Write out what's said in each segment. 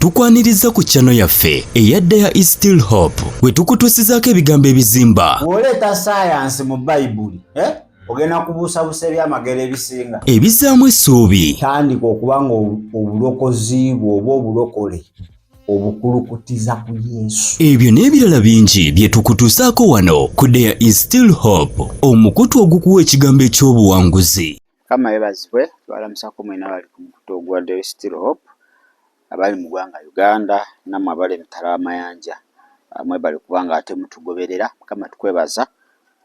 tukwaniriza ku channel yaffe eyadda ya Is Still Hope we tukutuusizaako ebigambo ebizimba oleta science mu Bible ogenda kubuusabuusa ebyamagero ebisinga ebizaamu essuubi tandika okubanga obulokozi bw'oba obulokole obukulukutiza ku Yesu. ebyo n'ebirala bingi bye tukutuusaako wano ku ya Is Still Hope omukutu ogukuwa ekigambo eky'obuwanguzi. Kama yebazibwe twalamusako mwena bali ku mukutu ogwa Is Still Hope abali mu ggwanga Uganda nammwe abali emitala amayanja mwebali kubanga ate mutugoberera. Mukama tukwebaza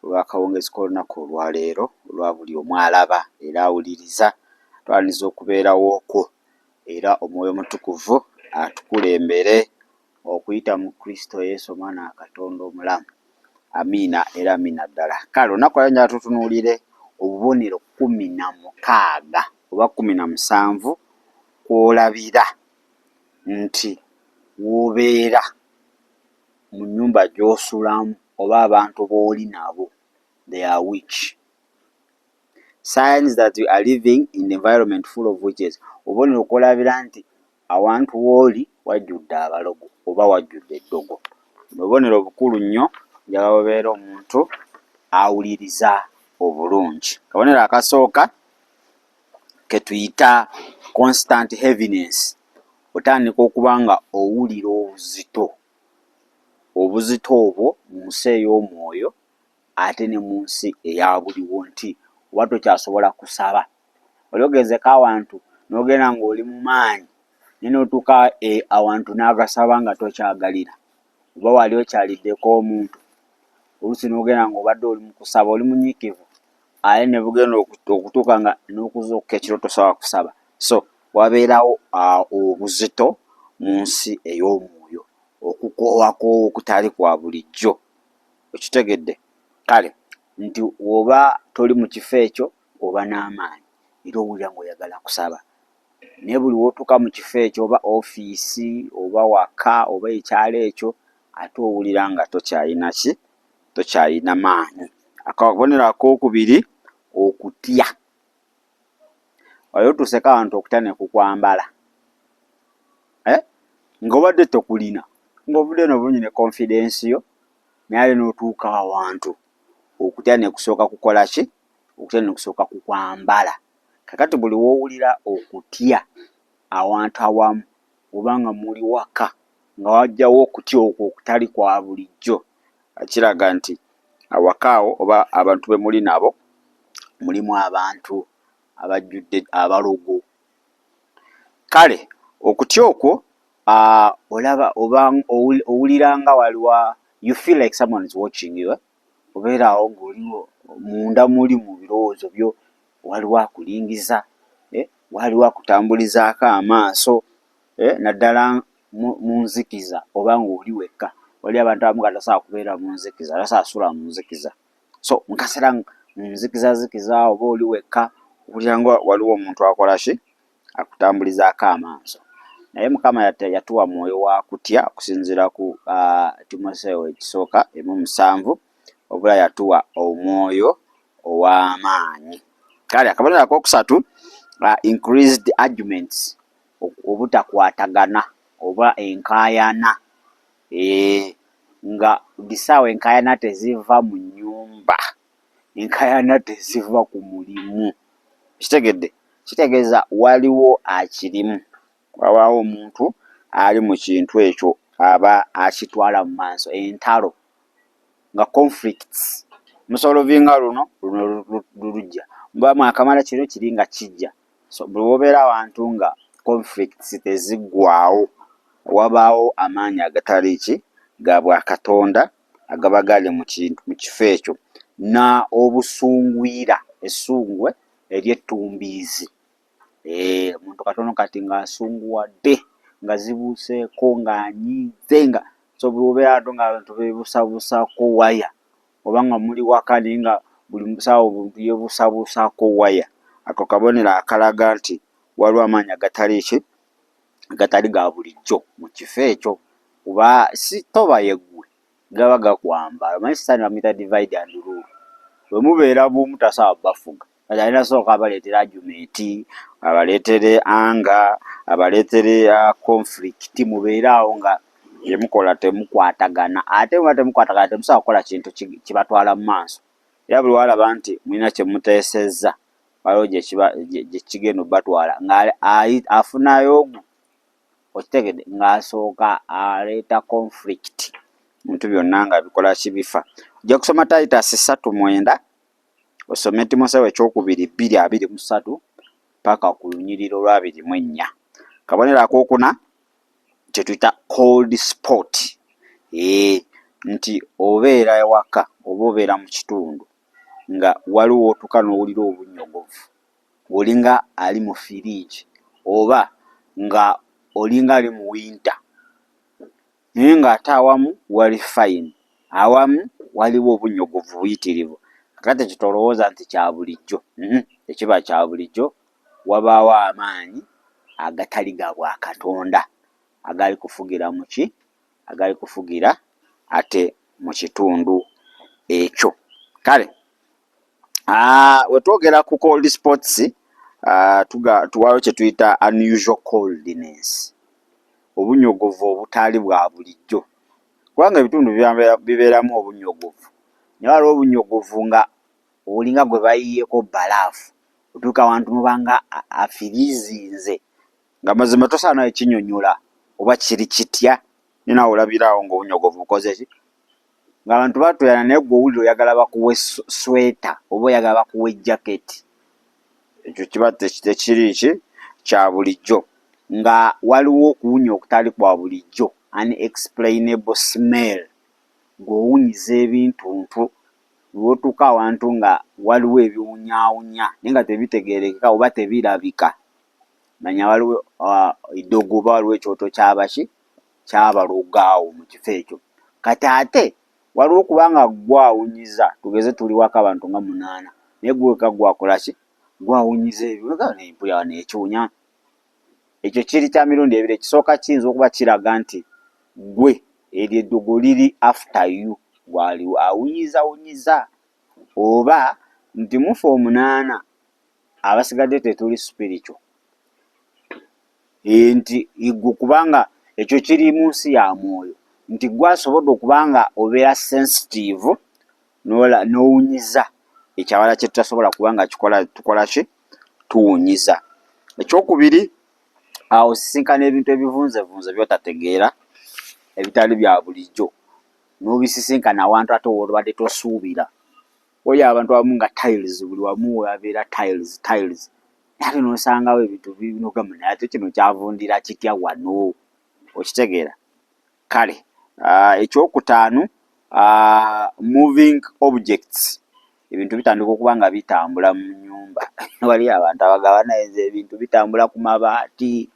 olw'akawungezi k'olunaku olwaleero olwa buli omu alaba era awuliriza twaliniza okubeerawooko era omwoyo mutukuvu atukulembere okuyita mu Kristo Yesu omwana wa Katonda omulamu. Amiina era amiina ddala. Kale olunaku lwa njala tutunuulire obubonero 16 oba 17 kw'olabira nti w'obeera mu nnyumba gy'osulamu oba abantu b'oli nabo they are witch. Signs that you are living in the environment full of witches. Obubonero kw'olabira nti awantu w'oli wajjudde abalogo oba wajjudde eddogo. Obubonero bukulu nnyo njagala obeera omuntu awuliriza obulungi. Kabonero akasooka ke tuyita constant heaviness. Otandika okuba nga owulira obuzito. Obuzito obwo mu nsi ey'omwoyo ate ne mu nsi eya buliwo nti oba tokyasobola kusaba. Oli ogezeko awantu n'ogenda ng'oli mu maanyi naye n'otuuka awantu n'agasaba nga tokyagalira oba wali okyaliddeko omuntu oluusi n'ogenda ng'obadde oli mu kusaba oli munyiikivu aye ne bugenda okutuuka nga n'okuzuukuka ekiro tosobola kusaba. So wabeerawo obuzito mu nsi ey'omwoyo okukoowakoowa okutali kwa bulijjo. Okitegedde? Kale nti oba toli mu kifo ekyo oba n'amaanyi era owulira ng'oyagala kusaba naye buli w'otuuka mu kifo ekyo oba ofiisi oba waka oba ekyalo ekyo ate owulira nga tokyayina ki? Tokyayina maanyi. Akabonero akookubiri okutya. Wali otuuseko abantu okutya ne kukwambala ng'obadde tokulina ng'ovudde n'obulungi ne confidence yo naye ate n'otuuka awantu okutya ne kusooka kukola ki? Okutya ne kusooka kukwambala. Kakati buli w'owulira okutya awantu awamu oba nga muli waka nga wajjawo okutya okwo okutali kwa bulijjo kiraga nti awaka awo oba abantu be muli nabo mulimu abantu abajjudde abalogo. Kale okutya okwo olaba oba owulira nga waliwo you feel like someone is watching you. Obeera awo ng'oliwo munda muli mu birowoozo byo waliwo akulingiza waliwo akutambulizaako amaaso naddala mu nzikiza oba ng'oli wekka. Wali abantu abamu nga tasobola kubeera mu nzikiza tasobola sula mu nzikiza. So mu kaseera mu nzikizazikiza oba oli wekka owulira nga waliwo omuntu akola ki? Akutambulizaako amaaso. Naye Mukama yatuwa mwoyo wa kutya okusinziira ku Timoseewo ekisooka 1:7 obula yatuwa omwoyo ow'amaanyi. Kale akabonero akookusatu increased arguments obutakwatagana oba enkaayana. Nga bisaawo enkaayana teziva mu nnyumba, enkaayana teziva ku mulimu. Kitegedde? Kitegeeza waliwo akirimu. Wabaawo omuntu ali mu kintu ekyo aba akitwala mu maaso. Entalo nga conflicts musolovinga luno lulujja mbamu akamala kino kiri nga kijja. So buli wobeera awantu nga conflicts teziggwaawo wabaawo amaanyi agatali ki? Ga Bwakatonda agaba gali mu kifo ekyo. Na obusungwira essungwe ery'ettumbiizi. Omuntu katono kati ng'asunguwadde nga zibuuseeko ng'anyiize nga so buli wobeera awantu ng'abantu beebuusabuusaako waya oba nga muli waka naye nga buli musaawo omuntu yeebuusabuusaako waya. Ako kabonero akalaga nti waliwo amaanyi agatali ki? Agatali ga bulijjo mu kifo ekyo. Kuba si toba yeggwe gaba gakwambala. Omanyi Sitaani bamuyita divide and rule. Bwe mubeera bumu tasobola bafuga. alina sooka abaleetera argument, abaleetere anger, abaleetere conflict, mubeere awo nga yemukola temukwatagana. Ate muba temukwatagana temusobola kukola kintu kibatwala mu maaso. Era buli walaba nti mulina kye muteesezza waliwo gye kigenda obatwala nga afunayo ogwo okitegedde ng'asooka aleeta conflict, bintu byonna nga bikola kibifa. Ojja kusoma Titus 3:9, osome Timoseewo ekyokubiri 2:23 paka ku lunyiriro lwa 24. Kabonero akookuna kye tuyita cold spot, nti obeera ewaka oba obeera mu kitundu nga waliwo otuuka n'owulira obunyogovu, olinga ali mu firiigi oba nga olinga ali mu winter, naye ng'ate awamu wali fine, awamu waliwo obunyogovu buyitirivu. Kakati kitolowooza nti kya bulijjo. Ekiba kya bulijjo, wabaawo amaanyi agatali ga Bwakatonda agali kufugira mu ki? Agali kufugira ate mu kitundu ekyo. Kale we twogera ku cold spots, tuwaayo kye tuyita unusual coldness, obunyogovu obutaali bwa bulijjo. Kubanga ebitundu bibeeramu obunyogovu, naye waliwo obunyogovu nga olinga gwe bayiyeeko balaafu, otuuka awantu mubanga afiriizinze nga mazima tosaana ekinyonyola oba kiri kitya, ninawe olabiraawo ng'obunyogovu bukoze ki? Ng'abantu batuyana naye gwe owulira oyagala bakuwe sweta oba oyagala bakuwe jaketi. Ekyo kiba tekiri ki? Kya bulijjo. Nga waliwo okuwunya okutali kwa bulijjo, unexplainable smell, ng'owunyiza ebintuntu, lw'otuuka awantu nga waliwo ebiwunyaawunya naye nga tebitegeerekeka oba tebirabika, manya waliwo eddogo oba waliwo ekyoto kyabaki? Kyabalogaawo mu kifo ekyo. Kati ate waliwo kubanga gwawunyiza, tugeze tuli waka abantu nga 8, naye gweka gwakola ki? Gwawunyiza ebyo nempulira nekiwunya. Ekyo kiri kya mirundi ebiri. Ekisooka kiyinza okuba kiraga nti gwe eryo eddogo liri after you, gwali awunyizawunyiza, oba nti mufe 8 abasigadde tetuli spiritual, nti igwe kubanga ekyo kiri mu nsi ya mwoyo, nti gwasobodde okubanga obeera sensitive n'owunyiza ekyawala kye tutasobola kubanga tukola ki? Tuwunyiza. Ekyokubiri, awo osisinkana ebintu ebivunzevunze by'otategeera ebitali bya bulijjo, n'obisisinkana awantu ate obadde tosuubira. Oli abantu abamu nga tiles, buli wamu wabeera tiles, ate n'osangawo ebintu binogama, naye ate kino kyavundira kitya wano? Okitegeera? Kale ekyokutaano, moving objects, ebintu bitandika okuba nga bitambula mu nnyumba. Wali abantu abagabana ebintu bitambula ku mabaati,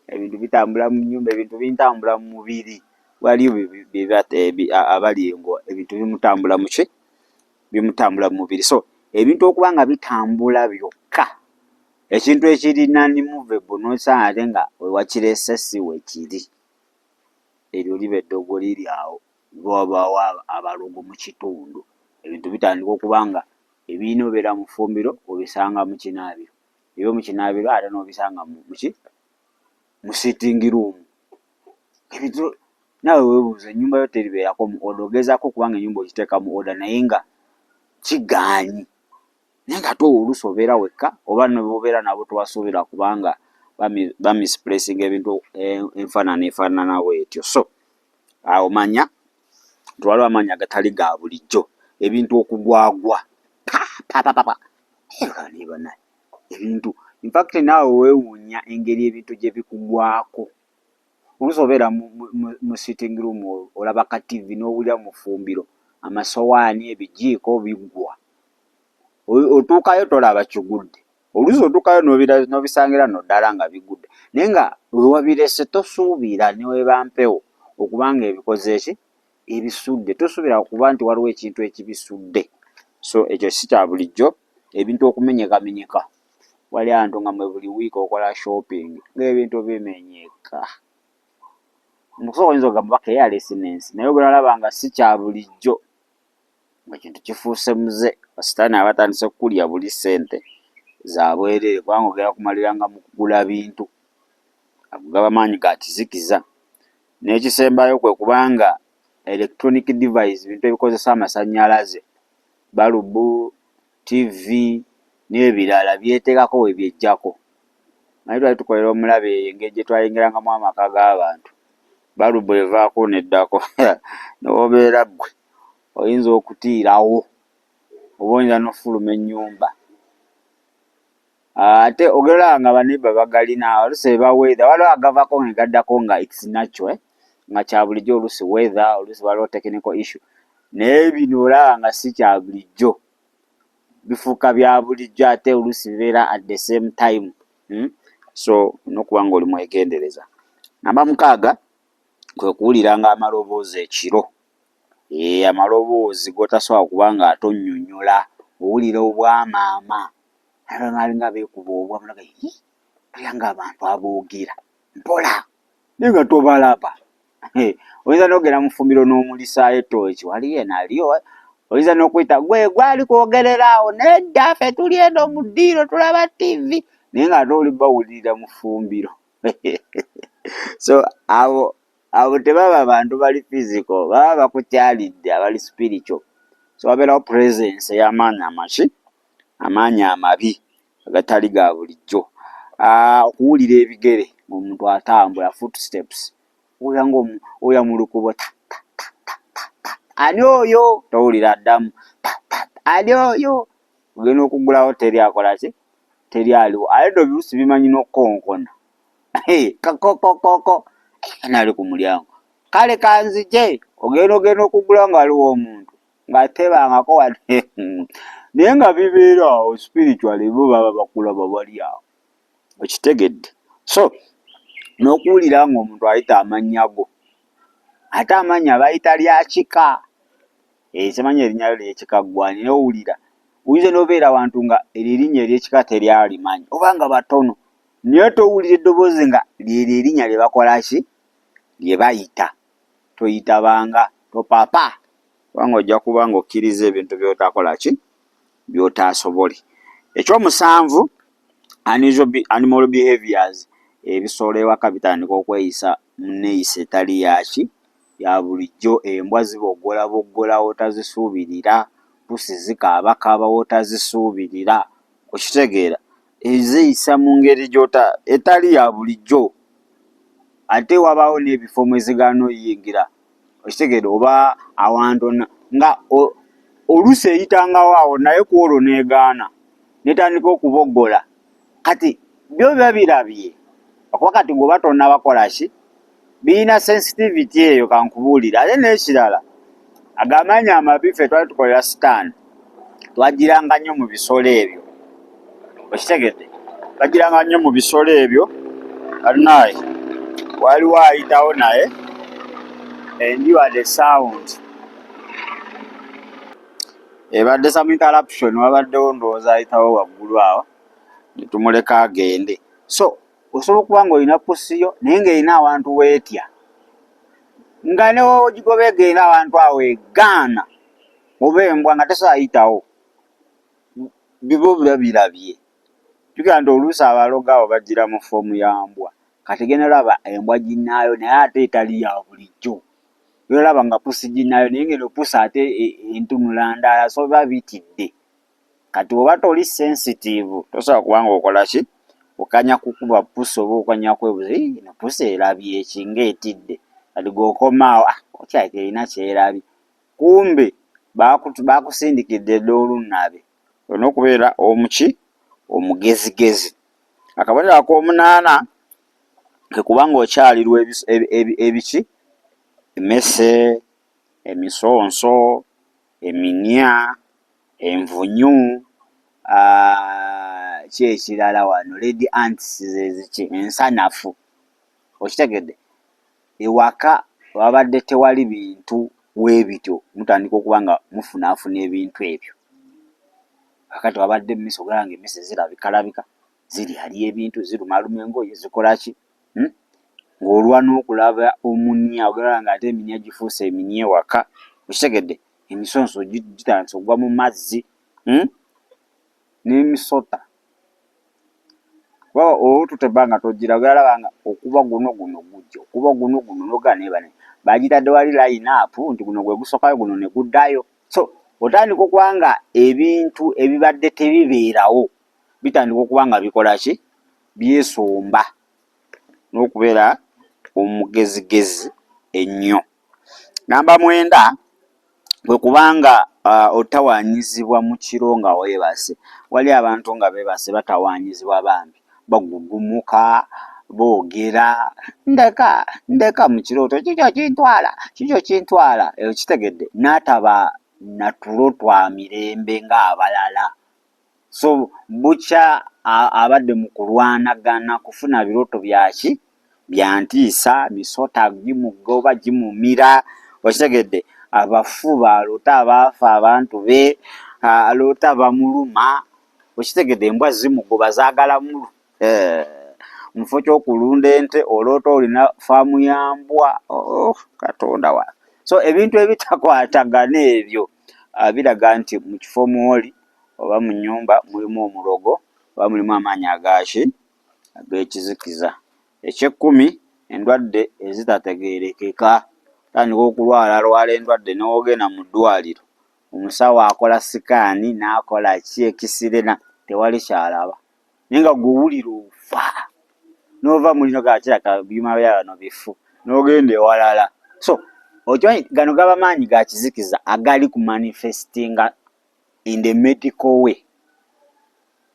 ebintu bitambula mu nnyumba, ebintu bitambula mu mubiri. Waliyo abali ngo ebintu bimutambula mu ki? Bimutambula mu mubiri. So ebintu okuba nga bitambula byokka, ekintu ekiri non-movable n'osanga ate nga wewakireese si wekiri, eryo liba eddogo liri awo, wabaawo abalogo mu kitundu. Ebintu bitandika okuba nga ebirina obeera mu ffumbiro obisanga mu kinaabiro, ebyo mu kinaabiro ate n'obisanga mu sitting room. Ebintu naawe weebuuza, ennyumba yo teribeerako mu order, ogezaako kubanga ennyumba okiteeka mu order naye nga kigaanyi, naye nga oluusi obeera wekka oba n'obeera nabo towasuubira kubanga bamisplacinga ebintu enfaanana bwetyo. So awo manya waliwo amaanyi agatali ga bulijjo, ebintu okugwagwa ebintu, in fact naawe weewuunya engeri ebintu gye bikugwako. Oluusi obeera mu sitting room olaba ka TV n'owulira mu ffumbiro amasowaani, ebijiiko biggwa, otuukayo tolaba kigudde, oluusi otuukayo n'obisangira ddala nga bigudde, naye nga wewabirese tosuubira ne weba mpewo okubanga ebikoze ki? Ebisudde. Tosuubira kuba nti waliwo ekintu ekibisudde. So ekyo si kya bulijjo. Ebintu okumenyekamenyeka, wali abantu nga mwe buli wiiki okola shopping ng'ebintu bimenyeka. Omusobola oyinza ogamba carelessness, naye gwe nalaba nga si kya bulijjo, ekintu kifuuse muze, basitaani abatandise kukulya buli ssente. za bwerere kubanga ogera kumaliranga mu kugula bintu agaba maanyi ga kizikiza. N'ekisembayo kwe kubanga electronic device bintu ebikozesa amasannyalaze balubu, TV n'ebirala byeteekako we byejjako. Naye twali tukolera omulabe engeri gye twayengerangamu amaka g'abantu. Balubu evaako neddako n'obeera ggwe oyinza okutiirawo oba oyinza n'ofuluma ennyumba. Ate ogerera nga baneiba bagalina oluusi eba weather waliwo agavako nga gaddako nga it's natural nga kya bulijjo oluusi weather oluusi waliwo technical issue. Naye bino olaba nga si kya bulijjo bifuuka bya bulijjo ate oluusi bibeera at the same time. So n'okuba nga oli mwegendereza. Namba 6 kwe kuwuliranga amaloboozi ekiro. Amaloboozi g'otasobola kuba nga atonnyonnyola owulira obwamaama alinga beekuba obwamulaga nga abantu aboogera mpola naye nga tobalaba. Oyinza n'ogenda mu ffumbiro n'omulisaayo ettooki waliyo naliyo. Oyinza n'okuyita gwe gwali kwogerera awo nedda ffe tuli eno mu ddiiro tulaba TV naye nga ate oli bawulirira mu ffumbiro. So abo tebaba bantu bali physical, baba bakukyalidde abali spiritual. So wabeerawo presence ey'amaanyi amaki amaanyi amabi agatali ga bulijjo. Okuwulira ebigere omuntu atambula footsteps oya mu lukubo ani oyo towulira ddamu ani oyo ogenda okugulawo teri akola ki teri aliwo ate do birusi bimanyi n'okukonkona kakokokoko naali ku mulyango kale kanzije ogenda okugulawo nga waliwo omuntu nga tebangako wadde naye nga bibeera awo spiritually bo baba bakulaba bali awo okitegedde. So n'okuwulira nga omuntu ayita amannya go ate amannya bayita lyakika kimanyi erinnya ly'ekika gwani n'owulira oyinza n'obeera wantu nga erinnya ery'ekika teryalimanyi oba nga batono naye towulira eddoboozi nga lyeryo erinnya lye bakola ki lye bayita. Toyitabanga topapa kubanga ojja kuba nga okkiriza ebintu by'otakola ki by'otaasobole. Ekyomusanvu animal behaviors ebisolo ewaka bitandika okweyisa munneeyisa etali yaki ya bulijjo. Embwa ziboggola wotazisuubirira, pusi zikaabakaaba wotazisuubirira okitegeera eziyisa mu ngeri etali ya bulijjo. Ate wabaawo n'ebifo mwezigaana oyingira okitegeera oba awantu nga oluusi eyitangawo awo naye ku olwo n'egaana netandika okuboggola kati byo biba birabye okuba kati gweoba tonnabakola ki birina sensitivity eyo kankubuulira. Ate n'ekirala agamanyi amabi ffe twali tukolera sitaani twagiranga nnyo mu bisolo ebyo okitegedde twagiranga nnyo mu bisolo ebyo. Alinaye waliwo ayitawo naye endiwadde sound ebadde some interruption wabaddewo ndowooza ayitawo waggulu awo netumuleka agende. So osobola okuba nga olina pusiyo naye ng'erina awantu weetya nga newogigoba egenda awantu awo egaana oba embwa nga tesayitawo bibo biba birabye. Tukira nti oluusi abaloga abo bagira mu foomu ya mbwa kati genda laba embwa ginnaayo naye ate etali ya bulijjo. Olaba nga pusi ginnaayo naye ngeno pusi ate entunula ndala so biba bitidde. Kati oba toli sensitive tosobola kubanga okola ki okanya kukuba pusi oba okanya kwebuza ino pusi erabye eki ng'etidde kati g'okomaawo okyaite erina kyerabye kumbe bakusindikidde dda olunnabe. Olina okubeera omuki omugezigezi. Akabonero ak'omunaana ke kubanga okyalirwa ebiki emmese emisonso eminya envunyu kyekirala wano lady ants zeziki ensanafu okitegedde. Ewaka wabadde tewali bintu weebityo mutandika okuba nga mufunaafuna ebintu ebyo. Kakati wabadde emmese ogalanga emmese zirabikalabika ziryalya ebintu zirumaluma engoye zikola ki ng'olwa n'okulaba omunya ogalanga nga ate eminya gifuuse eminya ewaka okitegedde. Emisonso gitandise okugwa mu mazzi n'emisota tutebanga togira galabanga okuba guno gujjo okuba guno nogane bane bagitadde wali line up nti guno gwe gusokayo guno ne guddayo. So otandika okubanga ebintu ebibadde tebibeerawo bitandika okubanga bikola ki byesomba n'okubeera omugezigezi ennyo. Namba 9 bwe kubanga otawaanyizibwa mu kiro nga weebase. Wali abantu nga beebase batawaanyizibwa bambi bagugumuka boogera ndeka mu kirooto kikyo kintwala kitegedde n'ataba natulo twa mirembe ng'abalala. So bukya abadde mu kulwanagana kufuna birooto byaki bya ntiisa, misota gimugoba gimumira okitegedde. Abafuba aloota abaafa abantu be aloota bamuluma okitegedde. Embwa zimugoba zaagala mulu mufo ky'okulunda ente oloota olina faamu ya mbwa. Katonda wa. So ebintu ebitakwatagana ebyo biraga nti mu kifo mwoli oba mu nnyumba mulimu omulogo oba mulimu amaanyi ag'ekizikiza. Eky'ekkumi endwadde ezitategeerekeka. Tandika okulwala endwadde n'ogenda mu ddwaliro omusawo akola sikaani n'akola ekisire tewali kyalaba naye nga gw'owulira ofa n'ova mulino gakiraka byuma byabano bifu n'ogenda ewalala. So okimanyi gano gaba maanyi ga kizikiza agali ku manifestinga in the medical way.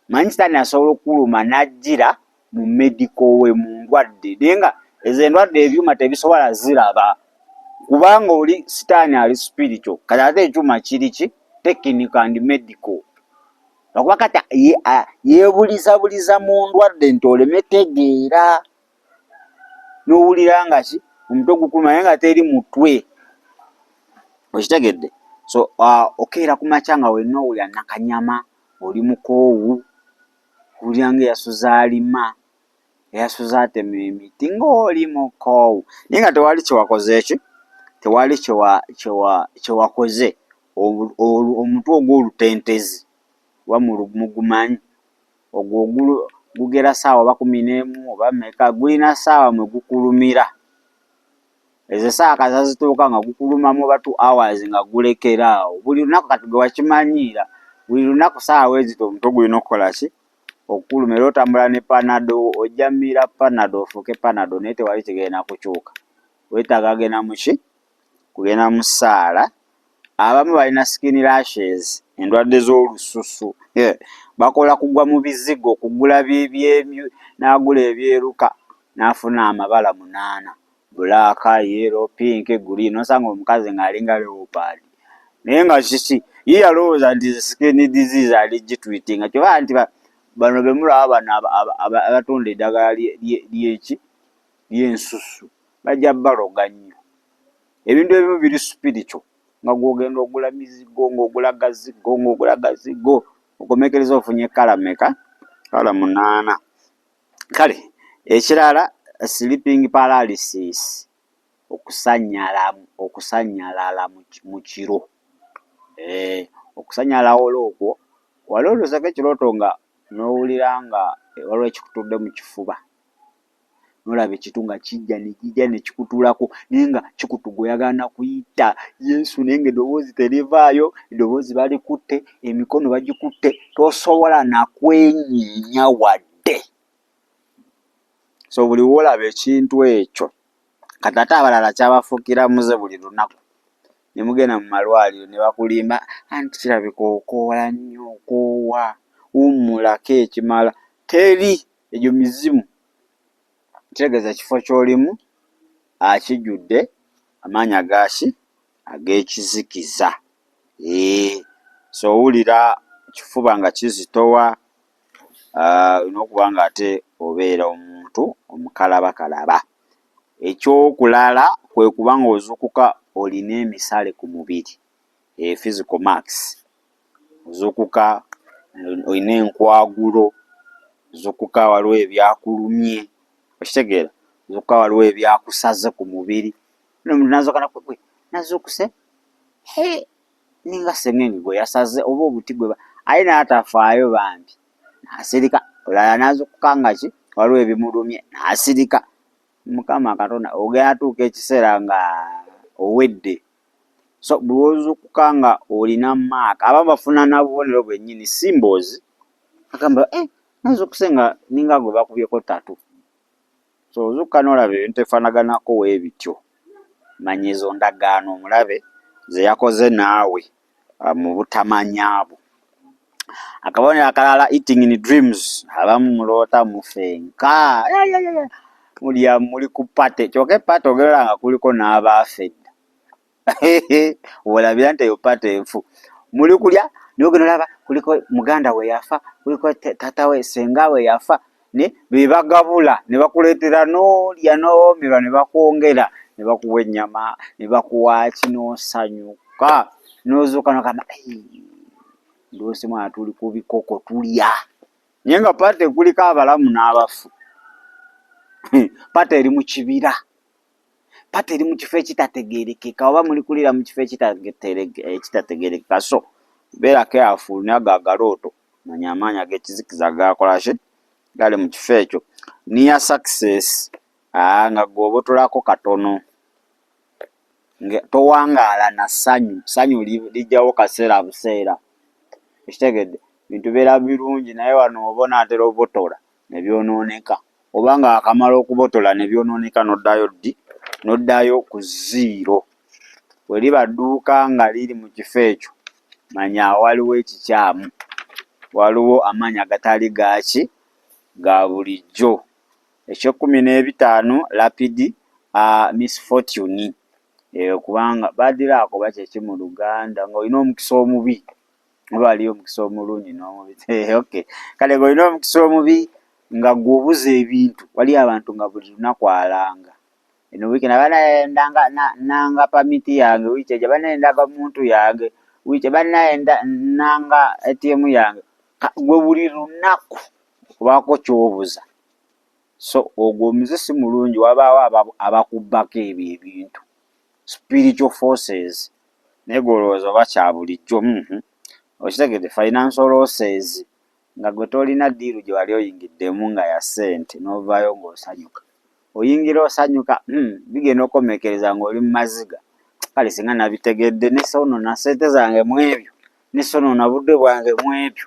Manyi sitaani asobola okuluma n'ajjira mu medical way mu ndwadde naye nga ezo endwadde ebyuma tebisobola ziraba kubanga oli sitaani ali spiritual. Kati ate ekyuma kiri ki technical and medical. Lwakuba kati yeebulizabuliza mu ndwadde nti oleme tegeera n'owulira nga ki omutwe gukuluma naye nga teri mutwe okitegedde. So okeera ku makya nga wenna owulira nakanyama oli mukoowu owulira nga eyasuza alima eyasuza atema emiti ng'oli mukoowu naye nga tewali kyewakoze ki tewali kyewakoze. Omutwe ogw'olutentezi mugumanyi ogwo gugera ssaawa oba 11 oba mmeka gulina ssaawa mwe gukulumira. Ezo essaawa kazazituuka nga gukulumamu oba 2 hours nga gulekeraawo. Buli lunaku kati gwe wakimanyiira buli lunaku ssaawa ezito omutwe gulina okukola ki okukuluma. Era otambula ne panado ojja mmira panado ofuuke panado naye tewali kigenda kukyuka. Weetaaga genda mu ki kugenda mu ssaala. Abamu balina skin rashes endwadde z'olususu bakola kugwa mu bizigo kugula n'agula ebyeruka n'afuna amabala 8 black yellow pink green nosanga omukazi ng'alinga leopard naye nga kiki ye yalowooza nti skin disease ali gitwitinga kyova nti bano bemulaba bano abatunda eddagala ly'ensusu bajja baloga nnyo. Ebintu ebimu biri spiritual nga gw'ogenda ogula mizigo ng'ogula gazigo okomekereza ofunye kala meka kala 8. Kale ekirala sleeping paralysis okusanyalala mu kiro. Okusanyalala olwokwo wali oluseko ekirooto nga n'owulira nga waliwo ekikutudde mu kifuba n'olaba ekitu nga kijja ne kikutuulako naye nga kikutugoyagana kuyita Yesu naye nga eddoboozi terivaayo eddoboozi balikutte emikono bagikutte tosobola nakwenyiinya wadde. So buli woolaba ekintu ekyo kati ate abalala kyabafuukira muze buli lunaku ne mugenda mu malwaliro ne bakulimba anti kirabika okoola nnyo okoowa wummulako ekimala teri egyo mizimu. Kitegeeza ekifo ky'olimu akijjudde amaanyi ag'ekizikiza. So owulira kifuba nga kizitowa olina okuba nga ate obeera omuntu omukalabakalaba. Ekyokulala kwe kuba nga ozuukuka olina emisale ku mubiri physical marks. Ozuukuka olina enkwagulo ozuukuka waliwo ebyakulumye okitegeera ozuukuka waliwo ebyakusaze ku mubiri n'omuntu nazuuka nakwe nazuukuse ninga sengenge gwe yasaze oba obuti gwe aye n'atafaayo bambi asirika olala nazuukuka nga ki waliwo ebimulumye n'asirika. Mukama Katonda ogenda atuuka ekiseera nga owedde. So buli ozuukuka nga olina maaka aba bafuna n'obubonero bwennyini symbols agamba nazuukuse nga ninga gwe bakubyeko tatu. So ozuukuka n'olaba ebintu efaanaganako weebityo manya ezo ndagaano omulabe ze yakoze naawe mu butamanyaabo. Akabonero akalala eating in dreams, abamu muloota mufenka mulya muli ku pate kyokka epate ogerera nga kuliko n'abaafedda olabira nti eyo pate enfu muli kulya n'ogenda olaba kuliko muganda we yafa, kuliko tata we senga we yafa, ne bebagabula ne bakuleetera n'olya n'owoomerwa ne bakwongera ne bakuwa ennyama ne bakuwa kinosanyuka n'ozuuka n'ogamba ndoosi mwana tuli ku bikoko tulya naye nga pate kuliko abalamu n'abafu. Pate eri mu kibira, pate eri mu kifo ekitategeerekeka oba muli kulira mu kifo ekitategeerekeka. So beera careful nago agalooto manya amaanyi ag'ekizikiza gakola ki gali mu kifo ekyo. Near success nga gw'obotolako katono towangaala na ssanyu lijjawo kaseera buseera. Ekitegedde bintu beera birungi naye wano oba onaatera obotola ne byonooneka oba nga akamala okubotola ne byonooneka n'oddayo ku zero. Bwe liba dduuka nga liri mu kifo ekyo manya waliwo ekikyamu, waliwo amaanyi agatali gaaki ga bulijjo. Eky'ekumi-n'ebitaano rapid misfortune, kubanga badiraako bakyeki mu Luganda ng'olina omukisa omubi oba waliyo omukisa omulungi n'omubi. Okay. Kale ng'olina omukisa omubi nga gw'obuza ebintu, waliyo abantu nga buli lunaku alanga. Eno wiiki nanga pamiti yange, wiiki ejo banendaga muntu yange, wiiki nanga ATM yange. Gwe buli lunaku kubaako ky'obuza. So ogwo omuze si mulungi, wabaawo abakubbako ebyo ebintu, spiritual forces, naye gw'olowooza oba kya bulijjo. Okitegedde financial losses nga gwe tolina ddiiru gye wali oyingiddemu nga ya ssente n'ovaayo ng'osanyuka. Oyingira osanyuka bigenda okomekereza ng'oli mu maziga. Kale singa nabitegedde ne sonoona ssente zange mu ebyo, ne sonoona budde bwange mu ebyo,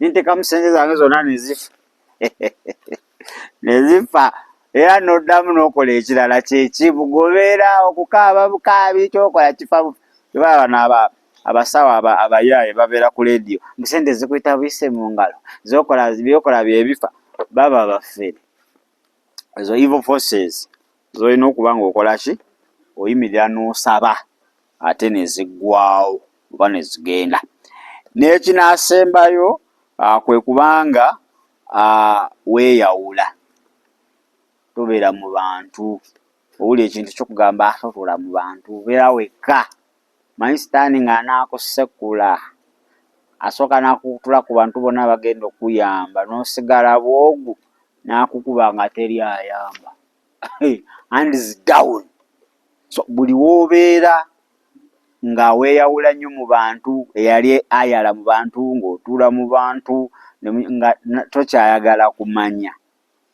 ninteekamu ssente zange zonna ne zifa ne zifa. Era n'oddamu n'okola ekirala kyeki bugobeera okukaaba bukaabi kyokola kifa bufa. Bano abasawo abayaaye babeera ku leediyo musente zikuyita buyise mu ngalo byokola byebifa, baba baffere. Ezo evil forces zolina okuba ng'okola ki oyimirira n'osaba ate ne ziggwawo oba ne zigenda. N'ekinaasembayo kwe kubanga weeyawula, tobeera mu bantu. Owuli ekintu ky'okugamba totuula mu bantu, beera wekka. Manyi sitaani ng'anaakusekula asooka n'akutula ku bantu bonna bagenda okuyamba n'osigala bwogu n'akukuba nga teri ayamba. Hands down. So buli w'obeera nga weeyawula nnyo mu bantu, eyali ayala mu bantu ng'otuula mu bantu nga tokyayagala kumanya,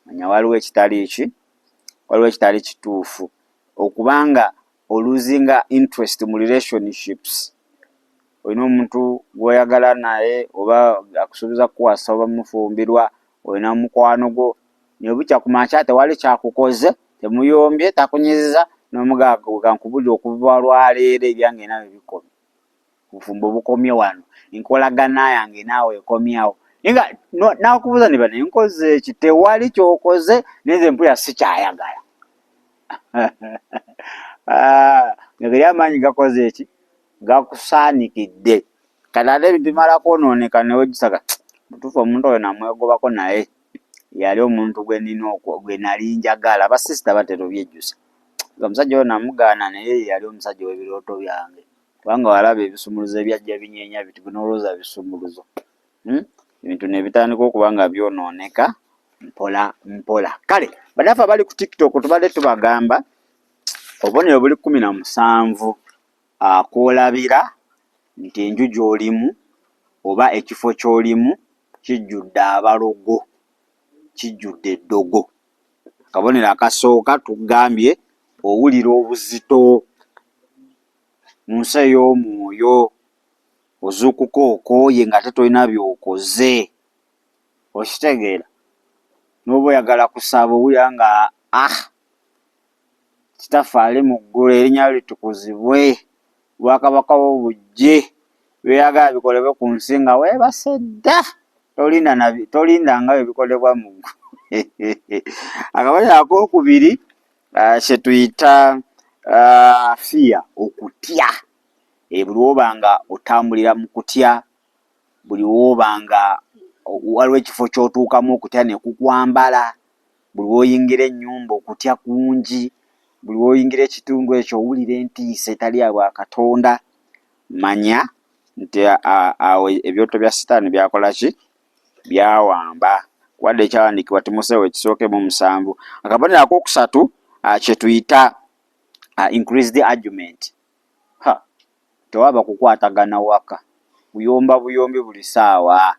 manya waliwo ekitali kituufu. Okubanga oluzinga interest mu relationships, olina omuntu gw'oyagala naye oba akusuubiza kuwasa oba mufumbirwa, olina mukwano gwo ne bukya ku makya tewali kyakukoze, temuyombye, takunyiziza n'omugaaga nkubulira okuva lwaleero ebyange naawe bikomye, obufumbo bukomye wano, enkolagana yange naawe ekomyawo. Nga n'akubuuza ne bane nkoze eki, tewali ky'okoze neze mpulira sikyayagala. Ngeri amaanyi gakoze eki, gakusaanikidde. Kale ate ebintu bimala kwonooneka ne wegisaka mutuufu omuntu oyo namwegobako naye yali omuntu gwe nali njagala. Basisita batera obyejjusa. Omusajja oyo namugaana naye yali omusajja w'ebirooto byange. Kubanga walaba ebisumuluzo ebyajja binyeenya biti n'olowooza bisumuluzo. Ebintu ne bitandika okuba nga byonooneka mpola mpola. Kale bannaffe abali ku TikTok tubadde tubagamba obubonero buli 17 kwolabira nti enju gy'olimu oba ekifo ky'olimu kijjudde abalogo. kijjudde eddogo. Akabonero akasooka tugambye owulira obuzito mu nsi ey'omwoyo, ozuukuka okooye nga tetolina by'okoze, okitegeera. N'oba oyagala kusaba owulira nga kitaffe ali mu ggulu erinnya lye litukuzibwe, bwakabaka bwo bujje, by'oyagala bikolebwe ku nsi nga weebase dda, tolinda nga bwe bikolebwa mu ggulu. Akabonero akookubiri kye tuyita fear, okutya. Buli woba nga otambulira mu kutya, buli woba nga waliwo ekifo ky'otuukamu okutya ne kukwambala, buli woyingira ennyumba okutya kungi, buli woyingira ekitundu ekyo owulira entiisa etali ya Bwakatonda, manya nti awo ebyoto bya Sitaani byakola ki? Byawamba. Wadde ekyawandiikibwa Timoseewo ekisooke mu 7. Akabonero akookusatu kye tuyita increased argument. Tewaba kukwatagana waka, buyomba buyombi buli ssaawa.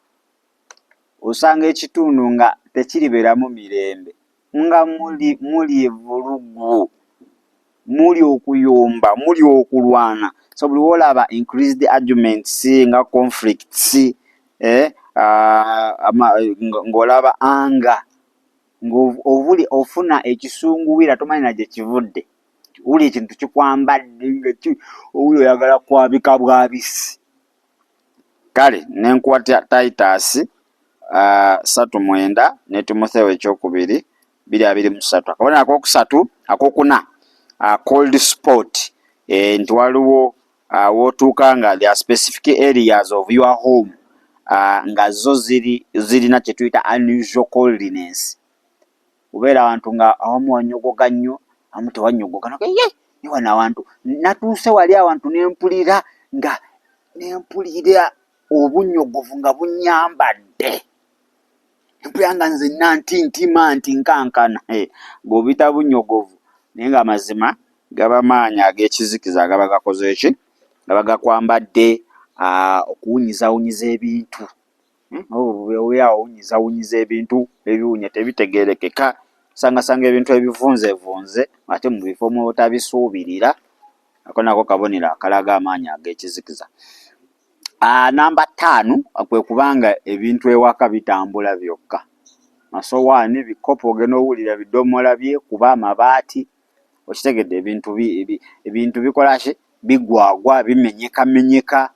Osanga ekitundu nga tekiribeeramu mirembe, nga muli evulugu, muli okuyomba, muli okulwana. So buli woolaba increased arguments nga conflicts, ng'olaba anga, ng'ovuli ofuna ekisunguwira tomanyi na gye kivudde, owuli ekintu kikwambadde nga owuli oyagala kwabika bwabisi. Kale nenkuwa Titus 3:9 ne Timoseewo 2:23. Akabonero akookusatu akookuna cold spot, nti waliwo wootuuka nga there are specific areas of your home nga zo zirina kye tuyita unusual coldness. Ubeera abantu nga awamu wanyogoga nnyo, awamu tewanyogoga, ne wano awantu natuuse wali awantu nempulira obunyogovu nga bunyambadde, empulira nga nze nantintima nkankana. Bw'obita bunyogovu naye nga mazima gaba maanyi ag'ekizikiza agaba gakoze ki? Gaba gakwambadde okuwunyizawunyiza ebintu. Obeera owunyizawunyiza ebintu ebiwunya tebitegeerekeka, sanga ebintu ebivunzevunze ate mu bifo mwotabisuubirira. Ako nako kabonero akalaga amaanyi ag'ekizikiza. Namba 5 kwe kubanga ebintu ewaka bitambula byokka. Masowaani, bikopo, ogenda owulira bidomola byekuba amabaati, okitegedde ebintu bikola ki? Bigwagwa, bimenyekamenyeka.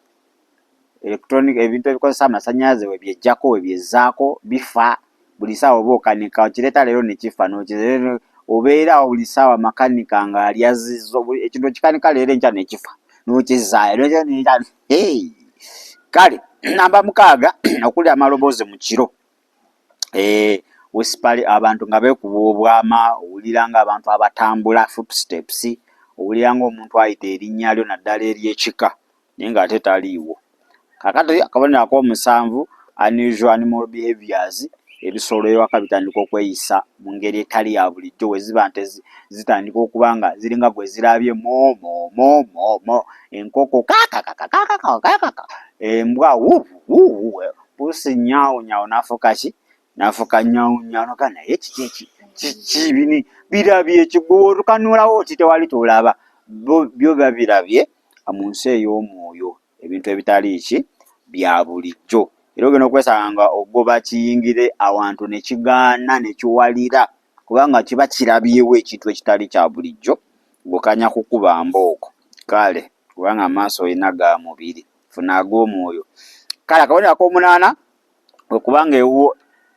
Electronic, ebintu ebikozesa amasannyalaze we byejjako we byezzaako bifa. Buli ssaawa oba okanika, okireeta leero ne kifa, obeera buli ssaawa makanika ng'ali azizza ekintu okikanika leero enkya ne kifa, n'okizzaayo. Kale namba 6 okulira amaloboozi mu kiro. Wesipali abantu nga beekuba obwama, owulira ng'abantu abatambula footsteps, owulira ng'omuntu ayita erinnya lyo naddala ery'ekika naye ng'ate taliiwo. Kakati akabonero ak'omusanvu unusual animal behaviors, ebisolo ewaka bitandika okweyisa mu ngeri etali ya bulijjo, we ziba nti zitandika okuba nga ziringa gwe zirabye mo, enkoko kakakakakakaka, embwa pusi nyaawunyawo n'afuuka ki? N'afuuka nyaawunyawo. Noga naye kiki bini birabye ekigwotukanulawo oti tewali tolaba, byo biba birabye mu nsi ey'omwoyo, ebintu ebitali ki? Bya bulijjo. Era ogenda okwesanga nga ogoba kiyingire awantu ne kigaana ne kiwalira, kubanga kiba kirabyewo ekintu ekitali kya bulijjo, gukanya kukuba mbooko. Kale kubanga amaaso olina ga mubiri, funa ag'omwoyo. Kale akabonero ak'omunaana kwe kubanga ewo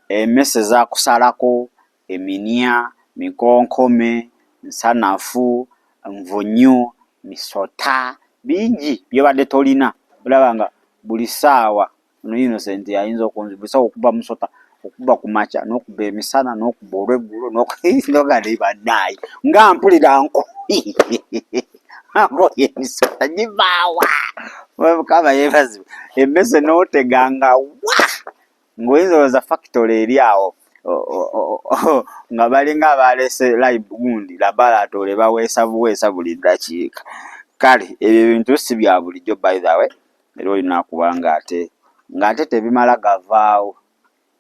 emmese zaakusalako, eminya, mikonkome, nsanafu, nvunyu, misota, bingi byobadde tolina. Olaba nga buli ssaawa no Innocent ayinza okunzibisa okuba musota, okuba ku makya, n'okuba emisana, n'okuba olw'eggulo, n'oga ne bannaayi nga mpulira nkoye emisota givaawa. Mukama yeebazibwe. Emmese n'oteganga ng'oyinza olowooza factory eri awo nga balinga abalese live gundi laboratory baweesa buweesa buli ddakiika. Kale ebyo ebintu si bya bulijjo by the way, era olina kuba ng'ate tebimala gavaawo.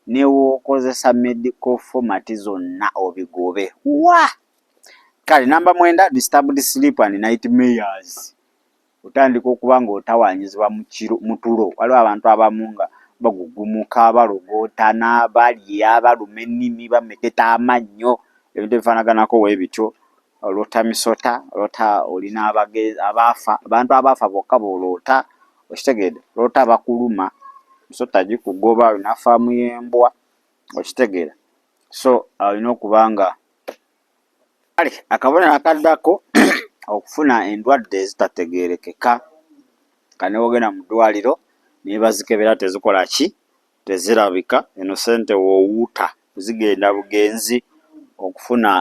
newokozesa medical format zonna obigobe wa kale namba 9 disturbed sleep and nightmares otandika okuba nga otawanyizibwa mu tulo waliwo abantu abamu nga bagugumuka balogootana balya baluma ennimi bameketa amannyo ebintu ebifaanaganako weebityo olota misota olota olina abaafa abantu abaafa bokka b'oloota okitegeedde olota bakuluma misota gikugoba olina faamu y'embwa okitegeera so olina okuba nga kale akabonero akaddako okufuna endwadde ezitategeerekeka kane wogenda mu ddwaliro niye bazikebera tezikola ki tezirabika eno sente woowuuta zigenda bugenzi okufuna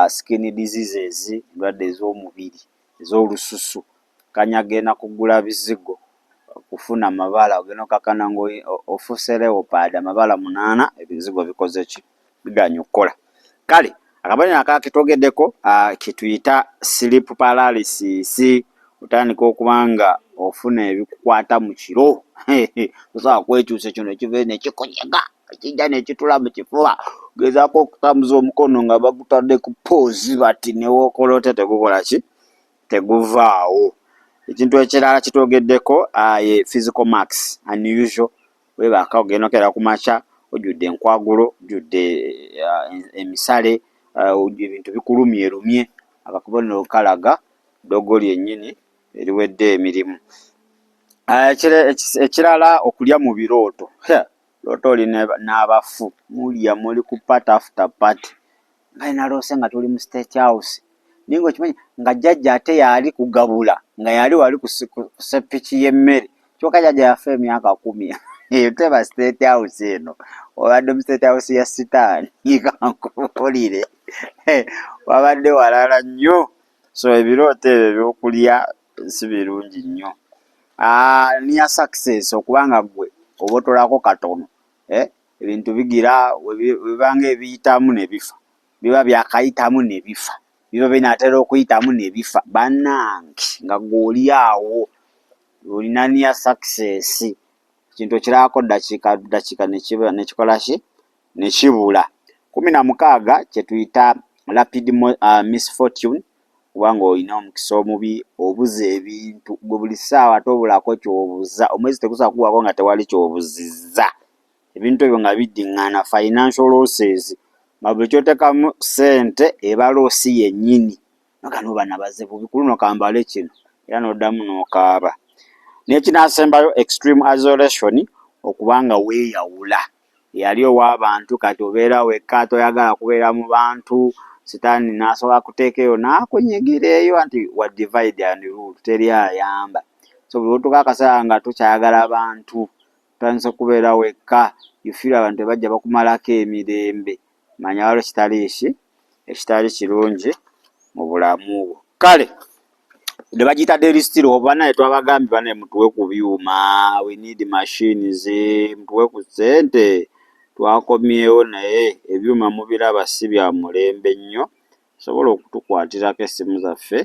skin diseases endwadde ez'omubiri ez'olususu kanya genda kugula bizigo okufuna amabala ogenda okakana ng'ofuuse leopard amabala 8 ebizigo bikoze ki biganya okukola kale akabonero akaketogeddeko kituyita sleep paralysis otandika okuba nga ofuna ebikukwata mu kiro osobola kwekyusa ekyo nekiva nekikunyega ekijja nekitula mu kifuba gezaako okutambuza omukono nga bagutadde ku poozi bati newokolote tegukola ki teguvaawo ekintu ekirala kitogeddeko ye physical marks unusual webaka ogenda okera ku makya ojjudde enkwagulo ojjudde emisale ebintu bikulumyerumye akakubonero kalaga ddogo lyennyini eriwedde emirimu ekirala okulya mu birooto loota oli n'abafu mulya muli ku pat after pat nga naloose nga tuli mu state house naye nga okimanyi nga jjajja ate yaali kugabula nga yali wali ku sepiki y'emmere kyokka jjajja yafa emyaka 10 eyo teba state house eno obadde mu state house ya sitaani kankubulire wabadde walala nnyo so ebirooto ebyo ebyokulya si birungi nnyo niya success okubanga gwe obotolako katono ebintu bigira webanga ebiyitamu ne bifa biba byakayitamu ne bifa biba binaatera okuyitamu ne bifa bannange nga gw'oli awo olina niya success kintu okirako dakiika nekikola ki nekibula 16 kyetuyita rapid misfortune kubanga olina omukisa omubi obuze ebintu gwe buli ssaawa tobulako kyobuza omwezi tegusobola kuggwako nga tewali kyobuzizza ebintu ebyo nga biddiŋŋana financial losses nga buli kyoteekamu ssente eba loosi yennyini noga noba nabazibu bikulu nokambale kino era n'oddamu n'okaaba n'ekinaasembayo extreme isolation okubanga weeyawula yali ow'abantu kati obeera wekka toyagala kubeera mu bantu sitaani n'asobola kuteekayo n'akunyigira eyo anti wa divide and rule teri ayamba so bwe otuuka akaseera nga tokyayagala abantu tandise kubeera wekka yufiira abantu tebajja bakumalako emirembe manya waliwo ekitali kirungi mu bulamu bwo kale ne bagiyita daily still oba naye twabagambye banaye mutuwe ku byuma we need machines mutuwe ku ssente twakomyewo naye ebyuma mubiraba si bya mulembe nnyo osobola okutukwatirako essimu zaffe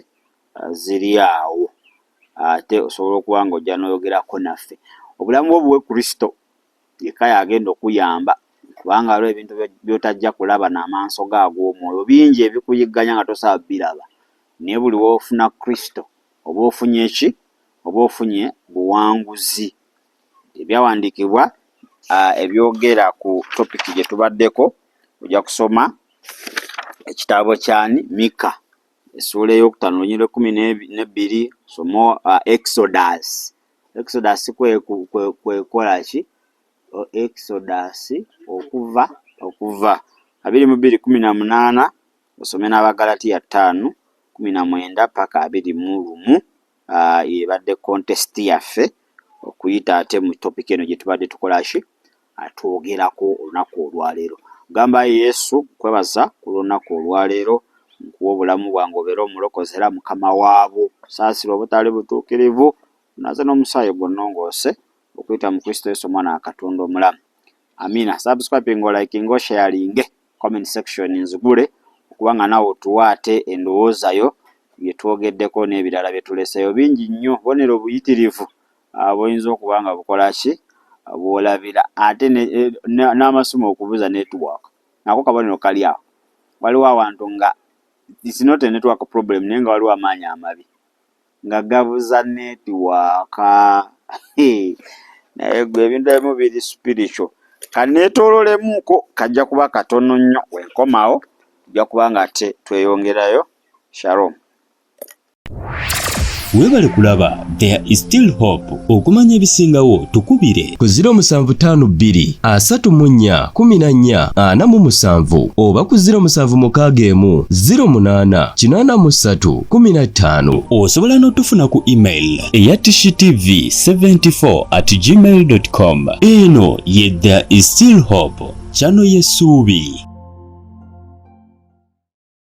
ziri awo ate osobola okuba nga ojja n'oyogerako naffe obulamu bwo buwe Kristo yekka yagenda okuyamba kubanga waliwo ebintu byotajja kulaba n'amaaso gaag'omwoyo bingi ebikuyigganya nga tosobola biraba naye buli woofuna Kristo oba ofunye ki oba ofunye buwanguzi ebyawandiikibwa ebyogera ku topiki gye tubaddeko ojja kusoma ekitabo kyani Mika essuula ey'okutaano olunyiriri 12 somo Exodus kwekola ki Exodus okuva 22:18 osome n'Abagalatiya 5:19 paka 21 yebadde contest yaffe okuyita ate mu topic eno gye tubadde tukola ki atwogerako olunaku olwaleero gamba Yesu kwebaza ku lunaku olwaleero nkuwa obulamu bwange obeera omulokozi era mukama waabwo saasira obutali butuukirivu naze n'omusaayi gwonnongoose okuyita mu Kristo Yesu omwana wa Katonda omulamu amina subscribing liking sharing comment section nzigule okubanga nawe otuwaate endowoozayo bye twogeddeko n'ebirala bye tuleseyo bingi nnyo bonero buyitirivu buyinza okuba nga bukola ki bw'olabira ate n'amasomo okubuza network nako kabonero kali awo. Waliwo awantu nga it's not a network problem naye nga waliwo amaanyi amabi nga gabuza network. Naye gwe ebintu ebimu biri spiritual. Kaneetoololemuuko kajja kuba katono nnyo. Wenkomawo tujja kuba nga ate tweyongerayo. Shalom. Webale kulaba There is Still Hope. Okumanya ebisingawo tukubire ku 0752 34 14 47 oba ku 0761 08 83 15. Osobola n'otufuna ku email eya tishitv74@gmail.com. Eno ye There is Still Hope, channel y'essuubi.